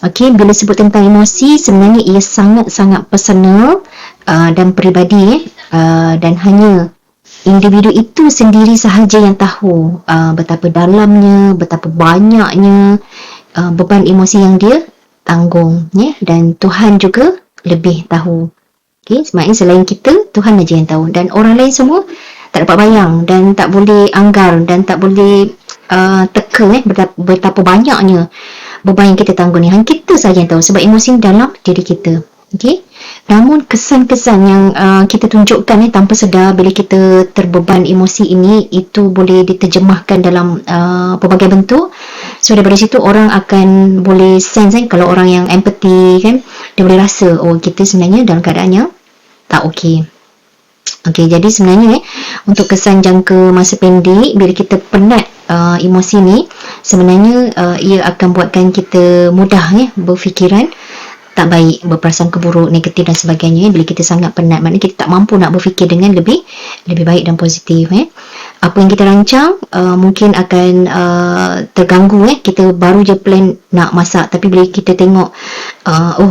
Okey, bila sebut tentang emosi, sebenarnya ia sangat-sangat personal dan peribadi, dan hanya individu itu sendiri sahaja yang tahu betapa dalamnya, betapa banyaknya beban emosi yang dia tanggung, ya. Dan Tuhan juga lebih tahu. Okey, sebenarnya selain kita, Tuhan aja yang tahu, dan orang lain semua tak dapat bayang dan tak boleh anggar dan tak boleh teka betapa banyaknya beban yang kita tanggung ni. Hanya kita saja yang tahu, sebab emosi dalam diri kita. Okey. Namun kesan-kesan yang kita tunjukkan tanpa sedar bila kita terbeban emosi ini, itu boleh diterjemahkan dalam pelbagai bentuk. So daripada situ orang akan boleh sense kalau orang yang empathy kan, dia boleh rasa oh kita sebenarnya dalam keadaan yang tak okey. Okey, jadi sebenarnya untuk kesan jangka masa pendek, bila kita penat emosi ni, sebenarnya ia akan buatkan kita mudah berfikiran tak baik, berprasangka buruk, negatif dan sebagainya. Bila kita sangat penat, maknanya kita tak mampu nak berfikir dengan lebih baik dan positif. Apa yang kita rancang mungkin akan terganggu. Kita baru je plan nak masak, tapi bila kita tengok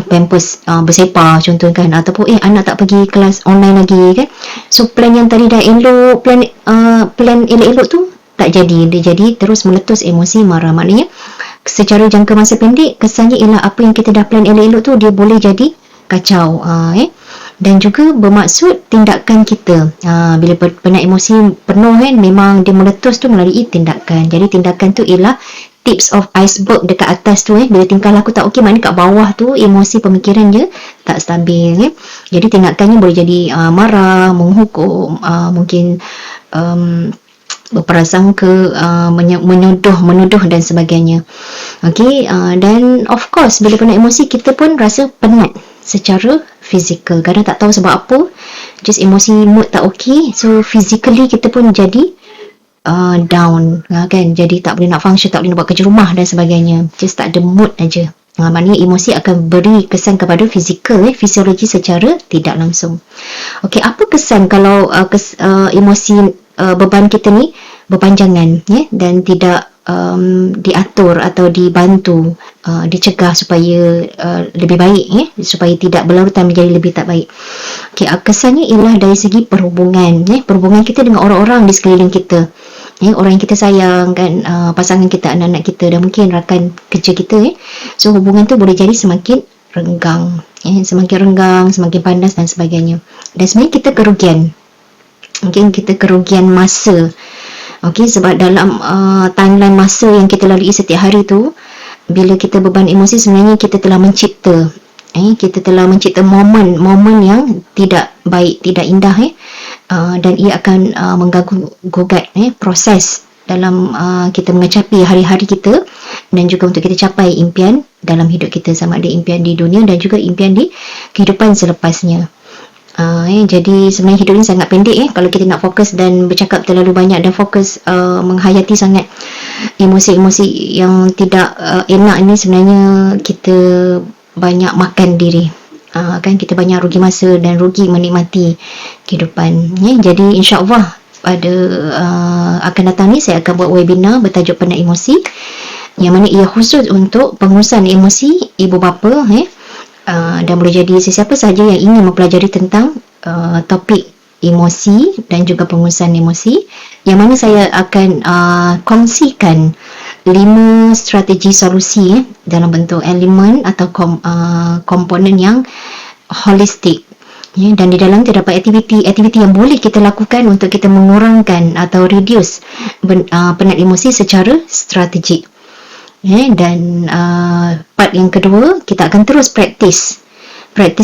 pampers bersepah contoh kan, ataupun anak tak pergi kelas online lagi kan, so plan yang tadi dah elok, plan elok-elok tu tak jadi, dia jadi terus meletus emosi, marah. Maknanya secara jangka masa pendek, kesannya ialah apa yang kita dah plan elok-elok tu dia boleh jadi kacau. Dan juga bermaksud tindakan kita bila penat emosi penuh memang dia meletus tu melalui tindakan. Jadi tindakan tu ialah tips of iceberg dekat atas tu. Bila tingkah laku tak okey, maknanya kat bawah tu emosi, pemikiran dia tak stabil. Jadi tindakannya boleh jadi marah, menghukum, mungkin berprasangka, menuduh dan sebagainya. Okey, dan of course bila penat emosi, kita pun rasa penat secara fizikal. Kadang tak tahu sebab apa, just emosi, mood tak okey, so physically kita pun jadi down kan, jadi tak boleh nak function, tak boleh nak buat kerja rumah dan sebagainya, just tak ada mood aja. Maknanya emosi akan beri kesan kepada fizikal, fisiologi secara tidak langsung. Okey, apa kesan kalau emosi beban kita ni berpanjangan dan tidak diatur atau dibantu, dicegah supaya lebih baik, supaya tidak berlarutan menjadi lebih tak baik. Okey, kesannya ialah dari segi perhubungan, perhubungan kita dengan orang-orang di sekeliling kita, orang yang kita sayang kan, pasangan kita, anak-anak kita, dan mungkin rakan kerja kita. So hubungan tu boleh jadi semakin renggang, semakin panas dan sebagainya. Dan sebenarnya kita kerugian, mungkin kita kerugian masa. Okey, sebab dalam timeline masa yang kita lalui setiap hari tu, bila kita beban emosi, sebenarnya kita telah mencipta momen yang tidak baik, tidak indah, dan ia akan mengganggu-gugat proses dalam kita mengecapi hari-hari kita, dan juga untuk kita capai impian dalam hidup kita, sama ada impian di dunia dan juga impian di kehidupan selepasnya. Jadi sebenarnya hidup ni sangat pendek kalau kita nak fokus dan bercakap terlalu banyak dan fokus menghayati sangat emosi-emosi yang tidak enak ni, sebenarnya kita banyak makan diri, kan, kita banyak rugi masa dan rugi menikmati kehidupan. Jadi insya-Allah pada akan datang ni saya akan buat webinar bertajuk penat emosi, yang mana ia khusus untuk pengurusan emosi ibu bapa, dan boleh jadi sesiapa sahaja yang ingin mempelajari tentang topik emosi dan juga pengurusan emosi, yang mana saya akan kongsikan 5 strategi solusi dalam bentuk elemen atau komponen yang holistik, dan di dalam terdapat aktiviti yang boleh kita lakukan untuk kita mengurangkan atau reduce penat emosi secara strategik. Dan part yang kedua, kita akan terus praktis 5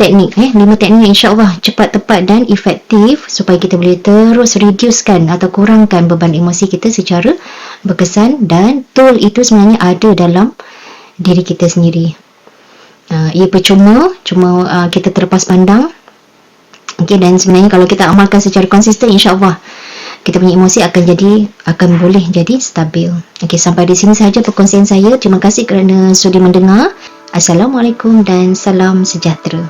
teknik, 5 teknik yang insya-Allah cepat, tepat dan efektif, supaya kita boleh terus reducekan atau kurangkan beban emosi kita secara berkesan. Dan tool itu sebenarnya ada dalam diri kita sendiri. Ia percuma kita terlepas pandang. Okey, dan sebenarnya kalau kita amalkan secara konsisten, insya-Allah kita punya emosi akan boleh jadi stabil. Okey, sampai di sini sahaja perkongsian saya. Terima kasih kerana sudi mendengar. Assalamualaikum dan salam sejahtera.